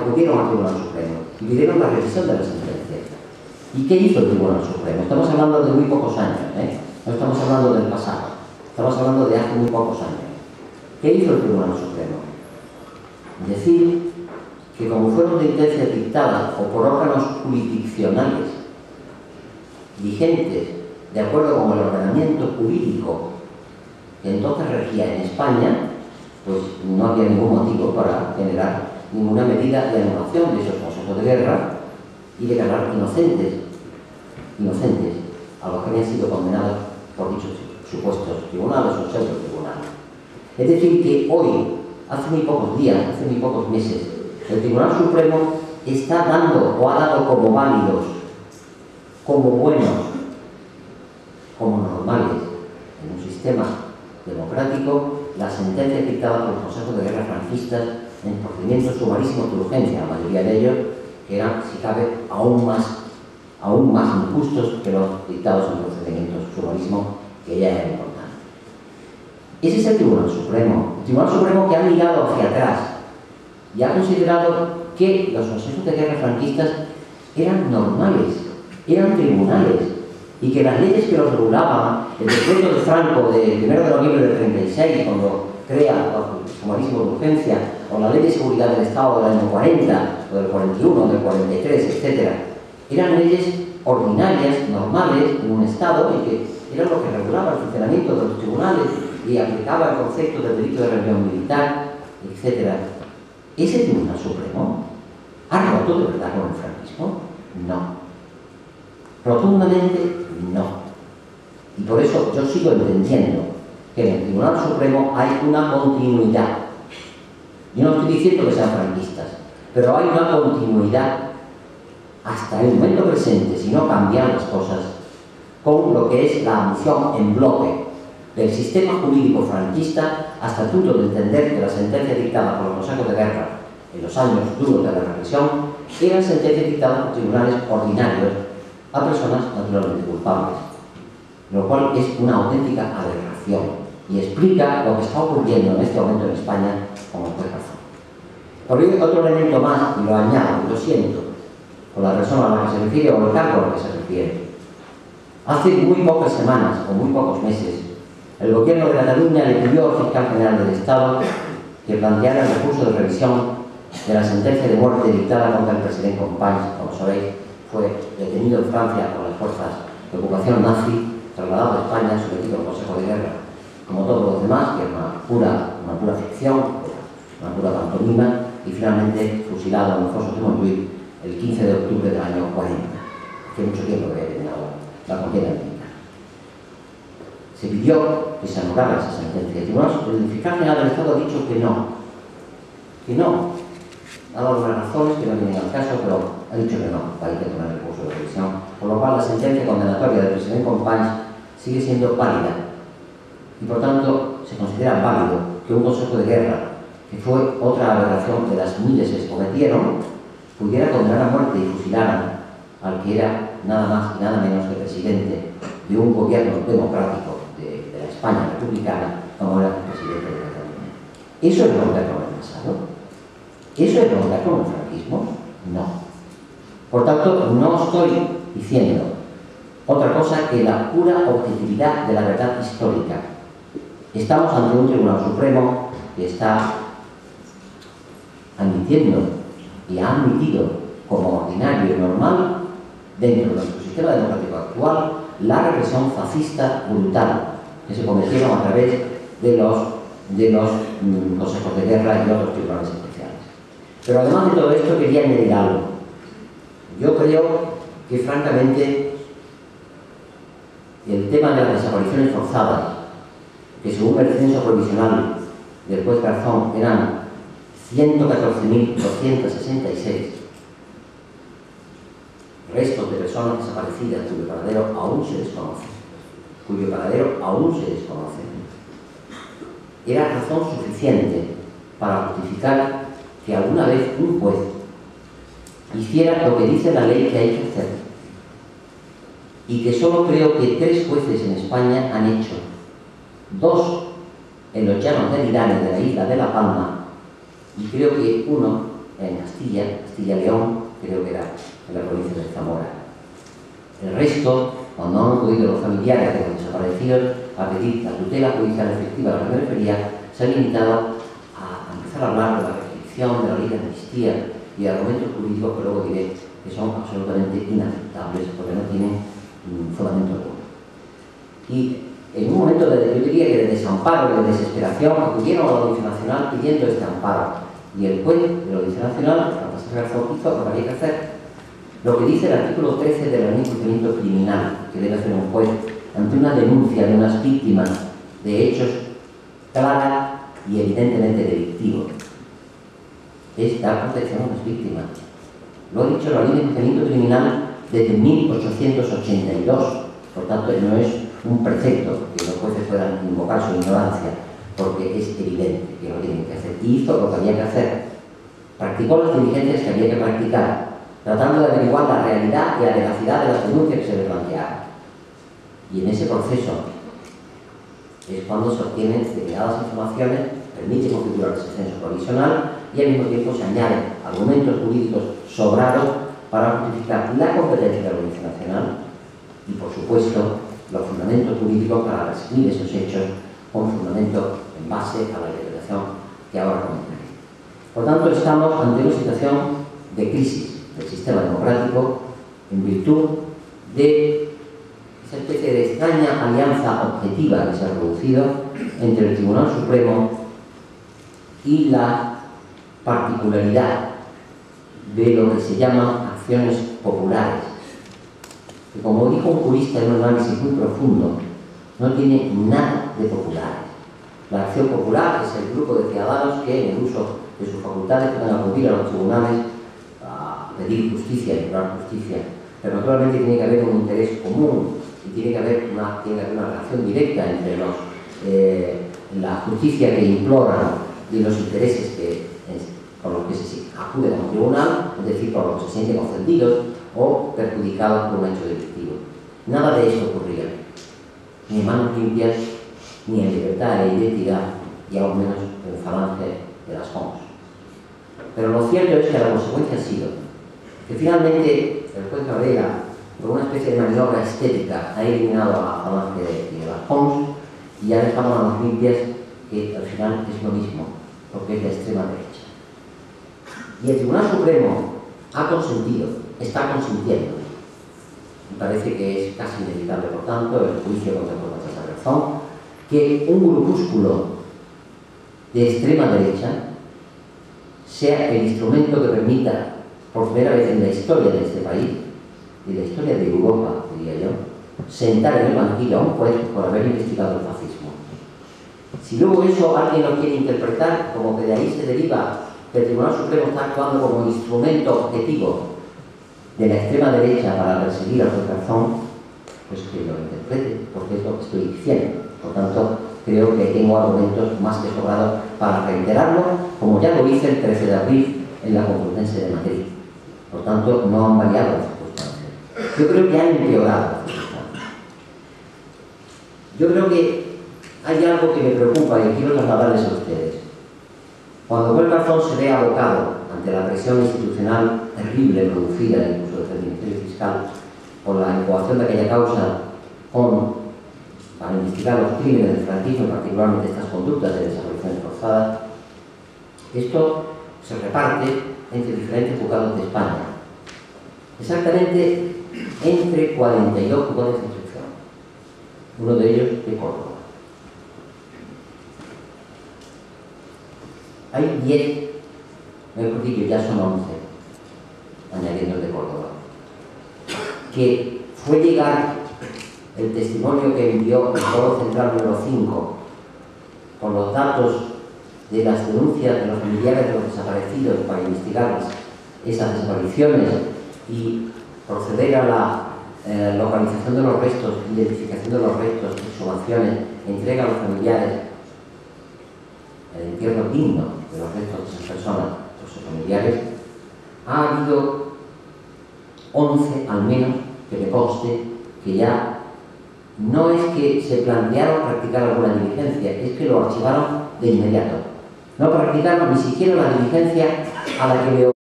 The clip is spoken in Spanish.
acudieron al Tribunal Supremo y pidieron la revisión de la sentencia. ¿Y qué hizo el Tribunal Supremo? Estamos hablando de muy pocos años, no estamos hablando del pasado, estamos hablando de hace muy pocos años. ¿Qué hizo el Tribunal Supremo? Decir que como fueron sentencias dictadas o por órganos jurisdiccionales vigentes de acuerdo con el ordenamiento jurídico que entonces regía en España, pues no había ningún motivo para generar ninguna medida de anulación de esos consejos de guerra y declarar inocentes a los que habían sido condenados por dichos supuestos tribunales o pseudo-tribunales. Es decir, que hoy, hace muy pocos días, hace muy pocos meses, el Tribunal Supremo está dando o ha dado como válidos, como buenos, como normales en un sistema democrático las sentencias dictadas por los consejos de guerra franquistas en procedimientos sumarísimos de urgencia, la mayoría de ellos que eran, si cabe, aún más injustos que los dictados en procedimientos sumarísimos que ya eran importantes. Ese es el Tribunal Supremo. El Tribunal Supremo que ha mirado hacia atrás y ha considerado que los consejos de guerra franquistas eran normales, eran tribunales, y que las leyes que los regulaban, el decreto de Franco de 1 de noviembre del 36, cuando crea el sumarísimo de urgencia, o la ley de seguridad del Estado del año 40, o del 41, o del 43, etc., eran leyes ordinarias, normales, en un Estado, y que eran lo que regulaba el funcionamiento de los tribunales y aplicaba el concepto del delito de rebelión militar, etc. ¿Ese Tribunal Supremo ha roto de verdad con el franquismo? No. Rotundamente no. Y por eso yo sigo entendiendo que en el Tribunal Supremo hay una continuidad. Yo no estoy diciendo que sean franquistas, pero hay una continuidad hasta el momento presente, si no cambian las cosas, con lo que es la admisión en bloque del sistema jurídico franquista hasta el punto de entender que la sentencia dictada por los consejos de guerra en los años duros de la represión eran sentencias dictadas por tribunales ordinarios a personas naturalmente culpables, lo cual es una auténtica aberración y explica lo que está ocurriendo en este momento en España con el juez Garzón. Por ello, otro elemento más, y lo añado, y lo siento, con la persona a la que se refiere o el cargo a la que se refiere. Hace muy pocas semanas o muy pocos meses, el gobierno de Cataluña le pidió al fiscal general del Estado que planteara el recurso de revisión de la sentencia de muerte dictada contra el presidente Companys, como sabéis, fue detenido en Francia por las fuerzas de ocupación nazi, trasladado a España, sometido al Consejo de Guerra, como todos los demás, que es una pura ficción, una pura pantomima, y finalmente fusilado en el foso de Montjuïc el 15 de octubre del año 40. Hace mucho tiempo que había terminado la contienda militar. Se pidió que se anulara esa sentencia. El fiscal general del Estado ha dicho que no. Ha dado unas razones que no vienen al caso, pero ha dicho que no, para intentar el recurso de revisión, por lo cual la sentencia condenatoria del presidente Companys sigue siendo válida y por tanto se considera válido que un consejo de guerra, que fue otra aberración de las miles que se cometieron, pudiera condenar a muerte y fusilar al que era nada más y nada menos que presidente de un gobierno democrático de la España republicana, como era el presidente de Cataluña. ¿Eso es romper con el pasado? ¿Eso es romper con el franquismo? No. Por tanto, no estoy diciendo otra cosa que la pura objetividad de la verdad histórica. Estamos ante un Tribunal Supremo que está admitiendo y ha admitido como ordinario y normal, dentro de nuestro sistema democrático actual, la represión fascista brutal que se cometieron a través de los consejos de guerra y otros tribunales especiales. Pero además de todo esto quería añadir algo. Yo creo que francamente el tema de las desapariciones forzadas, que según el censo provisional del juez Garzón eran 114.266 restos de personas desaparecidas cuyo paradero aún se desconoce, era razón suficiente para justificar que alguna vez un juez hiciera lo que dice la ley que hay que hacer, y que solo creo que 3 jueces en España han hecho, 2 en los llanos de Linares de la isla de La Palma, y creo que 1 en Castilla, Castilla-León, creo que era en la provincia de Zamora. El resto, cuando han acudido los familiares de los desaparecidos a pedir la tutela judicial efectiva a la que me refería, se han limitado a empezar a hablar de la restricción de la ley de amnistía y de argumentos jurídicos que luego diré que son absolutamente inaceptables porque no tienen fundamento alguno. Y en un momento yo diría que de desamparo y de desesperación acudieron a la Audiencia Nacional pidiendo este amparo. Y el juez de la Audiencia Nacional, Baltasar Garzón, hizo lo que había que hacer, lo que dice el artículo 13 de la Ley de Enjuiciamiento Criminal, que debe hacer un juez ante una denuncia de unas víctimas de hechos clara y evidentemente delictivos. Es dar protección a las víctimas. Lo ha dicho la Ley de Enjuiciamiento Criminal desde 1882, por tanto no es un precepto que los jueces puedan invocar su ignorancia, porque es evidente que lo tienen que hacer. Y hizo lo que había que hacer. Practicó las diligencias que había que practicar, tratando de averiguar la realidad y la veracidad de las denuncias que se le planteaban. Y en ese proceso es cuando se obtienen determinadas informaciones, permite configurar el censo provisional y al mismo tiempo se añaden argumentos jurídicos sobrados para justificar la competencia de la Audiencia Nacional y, por supuesto, los fundamentos jurídicos para resumir esos hechos con fundamento en base a la interpretación que ahora comentaré. Por tanto, estamos ante una situación de crisis del sistema democrático en virtud de esa especie de extraña alianza objetiva que se ha producido entre el Tribunal Supremo y la particularidad de lo que se llaman acciones populares, que, como dijo un jurista en un análisis muy profundo, no tiene nada de populares. La acción popular es el grupo de ciudadanos que, en el uso de sus facultades, pueden acudir a los tribunales a pedir justicia y lograr justicia. Pero naturalmente tiene que haber un interés común y tiene que haber una relación directa entre la justicia que implora y los intereses por los que se acude a un tribunal, es decir, por los que se sienten ofendidos o perjudicados por un hecho delictivo. Nada de esto ocurría, ni en manos limpias, ni en libertad e identidad, y aún menos en falange de las JOMS. Pero lo cierto es que la consecuencia ha sido que finalmente el juez Cabrera, por una especie de maniobra estética, ha eliminado a la falange de las JOMS y ha dejado a manos limpias, que al final es lo mismo, porque es la extrema derecha. Y el Tribunal Supremo ha consentido, está consintiendo, me parece que es casi inevitable, por tanto, el juicio contra el Baltasar Garzón, que un grupúsculo de extrema derecha sea el instrumento que permita, por primera vez en la historia de este país y la historia de Europa, diría yo, sentar en el banquillo a un juez por haber investigado el fascismo. Si luego eso alguien lo quiere interpretar como que de ahí se deriva que el Tribunal Supremo está actuando como instrumento objetivo de la extrema derecha para perseguir al juez Garzón, pues que lo interprete, porque es lo que estoy diciendo. Por tanto, creo que tengo argumentos más que sobrados para reiterarlo, como ya lo hice el 13 de abril en la Complutense de Madrid. Por tanto, no han variado las circunstancias. Yo creo que han empeorado las circunstancias. Yo creo que hay algo que me preocupa y quiero trasladarles a ustedes. Cuando el juez Garzón se ve abocado ante la presión institucional terrible producida incluso desde el Ministerio Fiscal por la incoación de aquella causa para investigar los crímenes del franquismo, particularmente estas conductas de desapariciones forzadas, esto se reparte entre diferentes juzgados de España, exactamente entre 42 juzgados de instrucción, uno de ellos de Córdoba. Hay 10, mejor dicho, ya son 11, añadiendo el de Córdoba, que fue llegar el testimonio que envió el Foro Central número 5 con los datos de las denuncias de los familiares de los desaparecidos para investigar esas desapariciones y proceder a la localización de los restos, identificación de los restos, exhumaciones, entrega a los familiares, el entierro digno de los restos de esas personas, de sus familiares. Ha habido 11 al menos que me conste que ya no es que se plantearon practicar alguna diligencia, es que lo archivaron de inmediato. No practicaron ni siquiera la diligencia a la que le